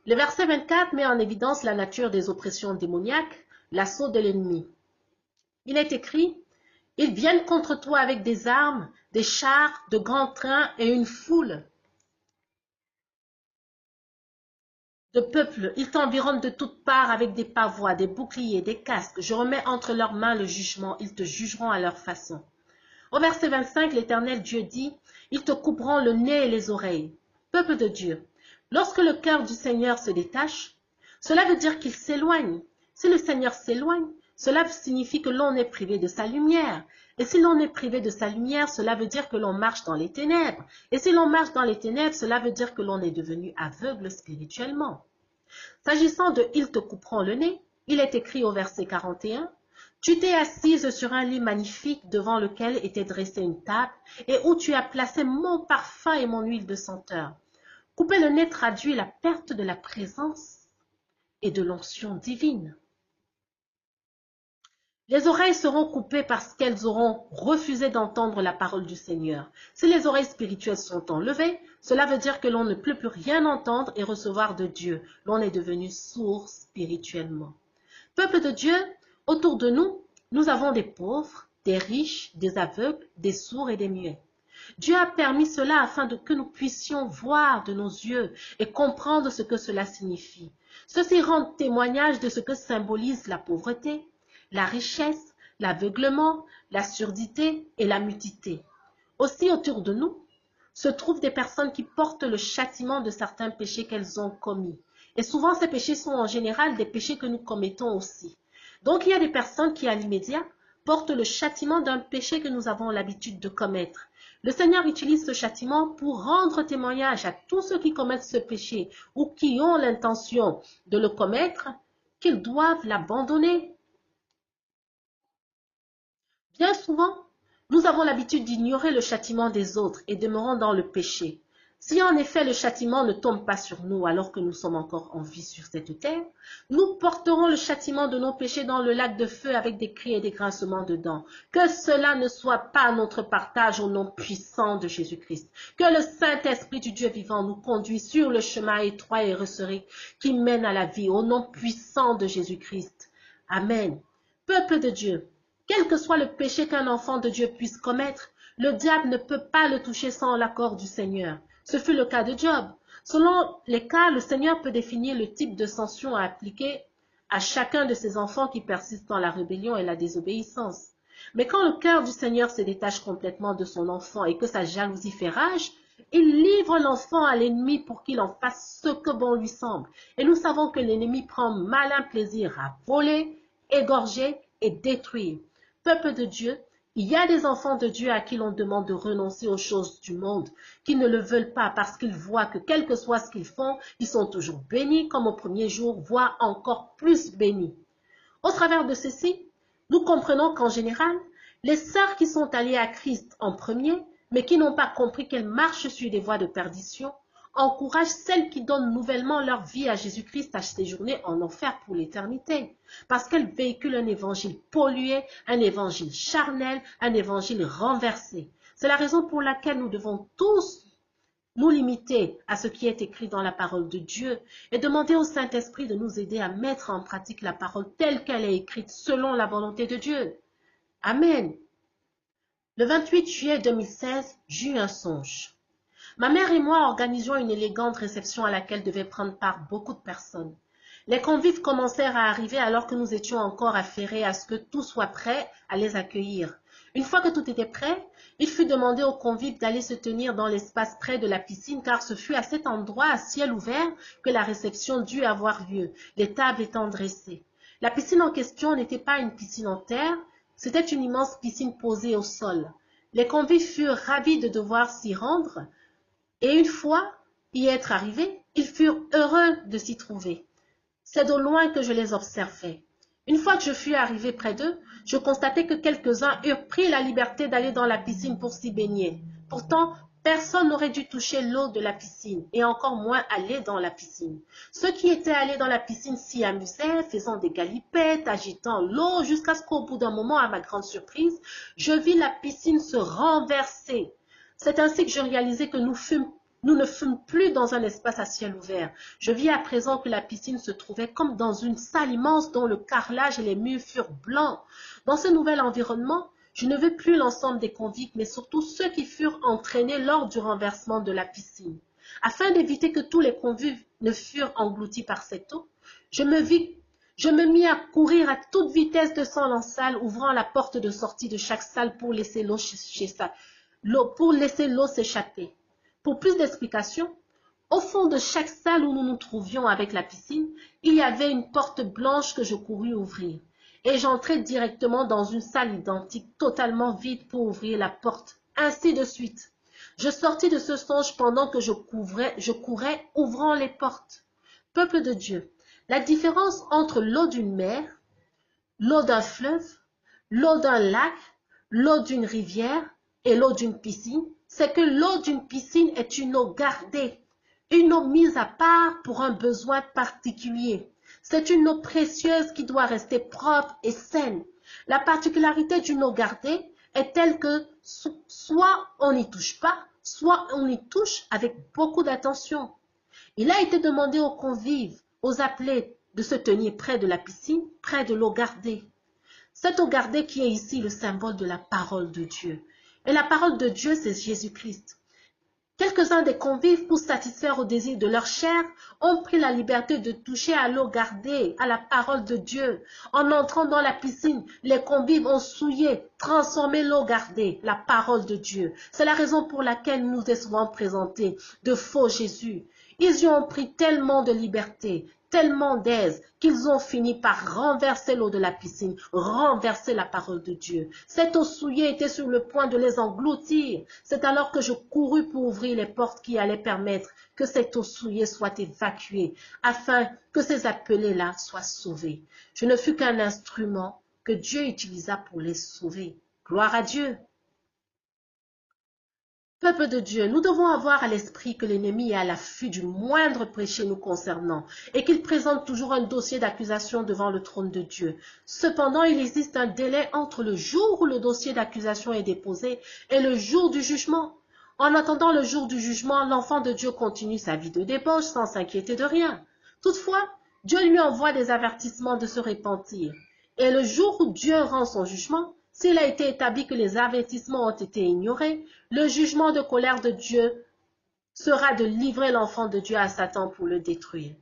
Le verset 24 met en évidence la nature des oppressions démoniaques, l'assaut de l'ennemi. Il est écrit, « Ils viennent contre toi avec des armes, des chars, de grands trains et une foule de peuple. Ils t'environnent de toutes parts avec des pavois, des boucliers, des casques. Je remets entre leurs mains le jugement. Ils te jugeront à leur façon. » Au verset 25, l'Éternel Dieu dit, « Ils te couperont le nez et les oreilles. » Peuple de Dieu, lorsque le cœur du Seigneur se détache, cela veut dire qu'il s'éloigne. Si le Seigneur s'éloigne, cela signifie que l'on est privé de sa lumière. Et si l'on est privé de sa lumière, cela veut dire que l'on marche dans les ténèbres. Et si l'on marche dans les ténèbres, cela veut dire que l'on est devenu aveugle spirituellement. S'agissant de « ils te couperont le nez », il est écrit au verset 41, « Tu t'es assise sur un lit magnifique devant lequel était dressée une table et où tu as placé mon parfum et mon huile de senteur. » Couper le nez traduit la perte de la présence et de l'onction divine. Les oreilles seront coupées parce qu'elles auront refusé d'entendre la parole du Seigneur. Si les oreilles spirituelles sont enlevées, cela veut dire que l'on ne peut plus rien entendre et recevoir de Dieu. L'on est devenu sourd spirituellement. Peuple de Dieu, autour de nous, nous avons des pauvres, des riches, des aveugles, des sourds et des muets. Dieu a permis cela afin que nous puissions voir de nos yeux et comprendre ce que cela signifie. Ceci rend témoignage de ce que symbolise la pauvreté, la richesse, l'aveuglement, la surdité et la mutité. Aussi autour de nous se trouvent des personnes qui portent le châtiment de certains péchés qu'elles ont commis. Et souvent ces péchés sont en général des péchés que nous commettons aussi. Donc il y a des personnes qui à l'immédiat portent le châtiment d'un péché que nous avons l'habitude de commettre. Le Seigneur utilise ce châtiment pour rendre témoignage à tous ceux qui commettent ce péché ou qui ont l'intention de le commettre, qu'ils doivent l'abandonner. Bien souvent, nous avons l'habitude d'ignorer le châtiment des autres et demeurons dans le péché. Si en effet le châtiment ne tombe pas sur nous alors que nous sommes encore en vie sur cette terre, nous porterons le châtiment de nos péchés dans le lac de feu avec des cris et des grincements de dents. Que cela ne soit pas notre partage au nom puissant de Jésus-Christ. Que le Saint-Esprit du Dieu vivant nous conduise sur le chemin étroit et resserré qui mène à la vie au nom puissant de Jésus-Christ. Amen. Peuple de Dieu, quel que soit le péché qu'un enfant de Dieu puisse commettre, le diable ne peut pas le toucher sans l'accord du Seigneur. Ce fut le cas de Job. Selon les cas, le Seigneur peut définir le type de sanction à appliquer à chacun de ses enfants qui persistent dans la rébellion et la désobéissance. Mais quand le cœur du Seigneur se détache complètement de son enfant et que sa jalousie fait rage, il livre l'enfant à l'ennemi pour qu'il en fasse ce que bon lui semble. Et nous savons que l'ennemi prend malin plaisir à voler, égorger et détruire. Peuple de Dieu, il y a des enfants de Dieu à qui l'on demande de renoncer aux choses du monde, qui ne le veulent pas parce qu'ils voient que quel que soit ce qu'ils font, ils sont toujours bénis comme au premier jour, voire encore plus bénis. Au travers de ceci, nous comprenons qu'en général, les sœurs qui sont alliées à Christ en premier, mais qui n'ont pas compris qu'elles marchent sur des voies de perdition, encouragent celles qui donnent nouvellement leur vie à Jésus-Christ à séjourner en enfer pour l'éternité, parce qu'elles véhiculent un évangile pollué, un évangile charnel, un évangile renversé. C'est la raison pour laquelle nous devons tous nous limiter à ce qui est écrit dans la parole de Dieu et demander au Saint-Esprit de nous aider à mettre en pratique la parole telle qu'elle est écrite selon la volonté de Dieu. Amen. Le 28 juillet 2016, j'eus un songe. Ma mère et moi organisions une élégante réception à laquelle devaient prendre part beaucoup de personnes. Les convives commencèrent à arriver alors que nous étions encore affairés à ce que tout soit prêt à les accueillir. Une fois que tout était prêt, il fut demandé aux convives d'aller se tenir dans l'espace près de la piscine car ce fut à cet endroit à ciel ouvert que la réception dut avoir lieu, les tables étant dressées. La piscine en question n'était pas une piscine en terre, c'était une immense piscine posée au sol. Les convives furent ravis de devoir s'y rendre et une fois y être arrivés, ils furent heureux de s'y trouver. C'est de loin que je les observais. Une fois que je fus arrivé près d'eux, je constatai que quelques-uns eurent pris la liberté d'aller dans la piscine pour s'y baigner. Pourtant, personne n'aurait dû toucher l'eau de la piscine, et encore moins aller dans la piscine. Ceux qui étaient allés dans la piscine s'y amusaient, faisant des galipettes, agitant l'eau, jusqu'à ce qu'au bout d'un moment, à ma grande surprise, je vis la piscine se renverser. C'est ainsi que je réalisai que nous fûmes Nous ne fûmes plus dans un espace à ciel ouvert. Je vis à présent que la piscine se trouvait comme dans une salle immense dont le carrelage et les murs furent blancs. Dans ce nouvel environnement, je ne vis plus l'ensemble des convicts, mais surtout ceux qui furent entraînés lors du renversement de la piscine. Afin d'éviter que tous les convives ne furent engloutis par cette eau, je me mis à courir à toute vitesse de salle en salle, ouvrant la porte de sortie de chaque salle pour laisser l'eau s'échapper. Pour plus d'explications, au fond de chaque salle où nous nous trouvions avec la piscine, il y avait une porte blanche que je courus ouvrir. Et j'entrai directement dans une salle identique, totalement vide pour ouvrir la porte. Ainsi de suite. Je sortis de ce songe pendant que je courais, ouvrant les portes. Peuple de Dieu, la différence entre l'eau d'une mer, l'eau d'un fleuve, l'eau d'un lac, l'eau d'une rivière et l'eau d'une piscine, c'est que l'eau d'une piscine est une eau gardée, une eau mise à part pour un besoin particulier. C'est une eau précieuse qui doit rester propre et saine. La particularité d'une eau gardée est telle que soit on n'y touche pas, soit on y touche avec beaucoup d'attention. Il a été demandé aux convives, aux appelés, de se tenir près de la piscine, près de l'eau gardée. Cette eau gardée qui est ici le symbole de la parole de Dieu. Et la parole de Dieu, c'est Jésus-Christ. Quelques-uns des convives, pour satisfaire au désir de leur chair, ont pris la liberté de toucher à l'eau gardée, à la parole de Dieu. En entrant dans la piscine, les convives ont souillé, transformé l'eau gardée, la parole de Dieu. C'est la raison pour laquelle nous est souvent présenté de faux Jésus. Ils y ont pris tellement de liberté, tellement d'aise, qu'ils ont fini par renverser l'eau de la piscine, renverser la parole de Dieu. Cette eau souillée était sur le point de les engloutir. C'est alors que je courus pour ouvrir les portes qui allaient permettre que cette eau souillée soit évacuée, afin que ces appelés-là soient sauvés. Je ne fus qu'un instrument que Dieu utilisa pour les sauver. Gloire à Dieu. Peuple de Dieu, nous devons avoir à l'esprit que l'ennemi est à l'affût du moindre péché nous concernant et qu'il présente toujours un dossier d'accusation devant le trône de Dieu. Cependant, il existe un délai entre le jour où le dossier d'accusation est déposé et le jour du jugement. En attendant le jour du jugement, l'enfant de Dieu continue sa vie de débauche sans s'inquiéter de rien. Toutefois, Dieu lui envoie des avertissements de se repentir. Et le jour où Dieu rend son jugement, s'il a été établi que les avertissements ont été ignorés, le jugement de colère de Dieu sera de livrer l'enfant de Dieu à Satan pour le détruire.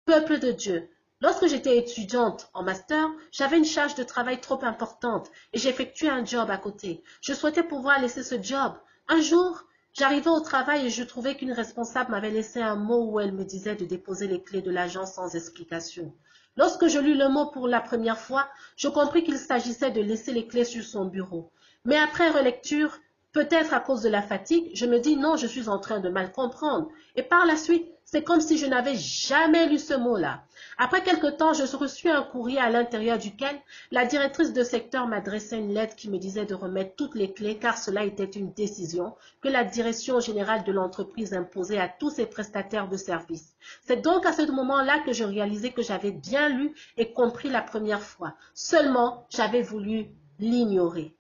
Peuple de Dieu, lorsque j'étais étudiante en master, j'avais une charge de travail trop importante et j'effectuais un job à côté. Je souhaitais pouvoir laisser ce job. Un jour, j'arrivais au travail et je trouvais qu'une responsable m'avait laissé un mot où elle me disait de déposer les clés de l'agence sans explication. Lorsque je lus le mot pour la première fois, je compris qu'il s'agissait de laisser les clés sur son bureau. Mais après relecture, peut-être à cause de la fatigue, je me dis non, je suis en train de mal comprendre. Et par la suite, c'est comme si je n'avais jamais lu ce mot-là. Après quelque temps, je reçus un courrier à l'intérieur duquel la directrice de secteur m'adressait une lettre qui me disait de remettre toutes les clés car cela était une décision que la direction générale de l'entreprise imposait à tous ses prestataires de services. C'est donc à ce moment-là que je réalisais que j'avais bien lu et compris la première fois. Seulement, j'avais voulu l'ignorer.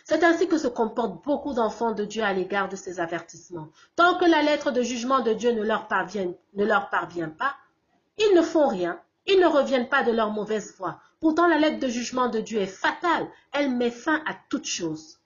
C'est ainsi que se comportent beaucoup d'enfants de Dieu à l'égard de ces avertissements. Tant que la lettre de jugement de Dieu ne leur parvient pas, ils ne font rien, ils ne reviennent pas de leur mauvaise voie. Pourtant, la lettre de jugement de Dieu est fatale, elle met fin à toute chose.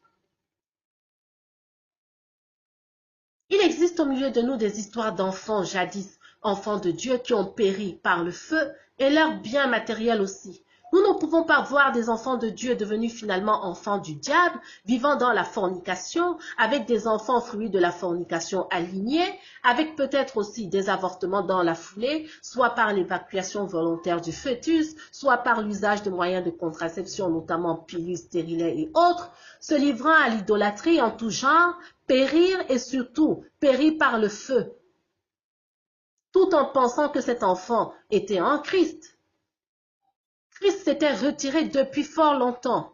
Il existe au milieu de nous des histoires d'enfants jadis, enfants de Dieu qui ont péri par le feu et leurs biens matériels aussi. Nous ne pouvons pas voir des enfants de Dieu devenus finalement enfants du diable, vivant dans la fornication, avec des enfants fruits de la fornication alignés, avec peut-être aussi des avortements dans la foulée, soit par l'évacuation volontaire du fœtus, soit par l'usage de moyens de contraception, notamment pilules, stérilets et autres, se livrant à l'idolâtrie en tout genre, périr et surtout périr par le feu, tout en pensant que cet enfant était en Christ. Christ s'était retiré depuis fort longtemps.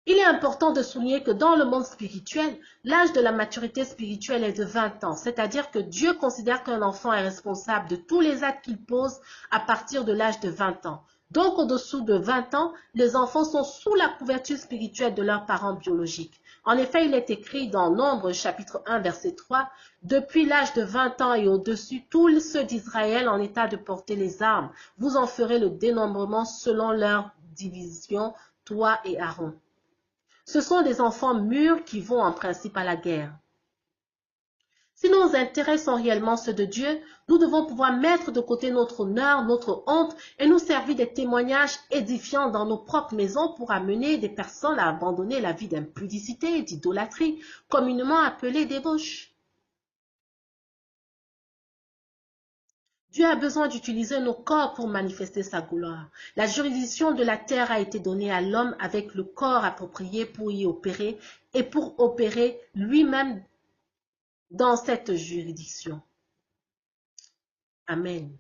Il est important de souligner que dans le monde spirituel, l'âge de la maturité spirituelle est de 20 ans, c'est-à-dire que Dieu considère qu'un enfant est responsable de tous les actes qu'il pose à partir de l'âge de 20 ans. Donc, au-dessous de 20 ans, les enfants sont sous la couverture spirituelle de leurs parents biologiques. En effet, il est écrit dans Nombre chapitre 1 verset 3, « Depuis l'âge de 20 ans et au-dessus, tous ceux d'Israël en état de porter les armes, vous en ferez le dénombrement selon leur division, toi et Aaron. » Ce sont des enfants mûrs qui vont en principe à la guerre. Si nos intérêts sont réellement ceux de Dieu, nous devons pouvoir mettre de côté notre honneur, notre honte et nous servir des témoignages édifiants dans nos propres maisons pour amener des personnes à abandonner la vie d'impudicité et d'idolâtrie, communément appelée débauche. Dieu a besoin d'utiliser nos corps pour manifester sa gloire. La juridiction de la terre a été donnée à l'homme avec le corps approprié pour y opérer et pour opérer lui-même dans cette juridiction. Amen.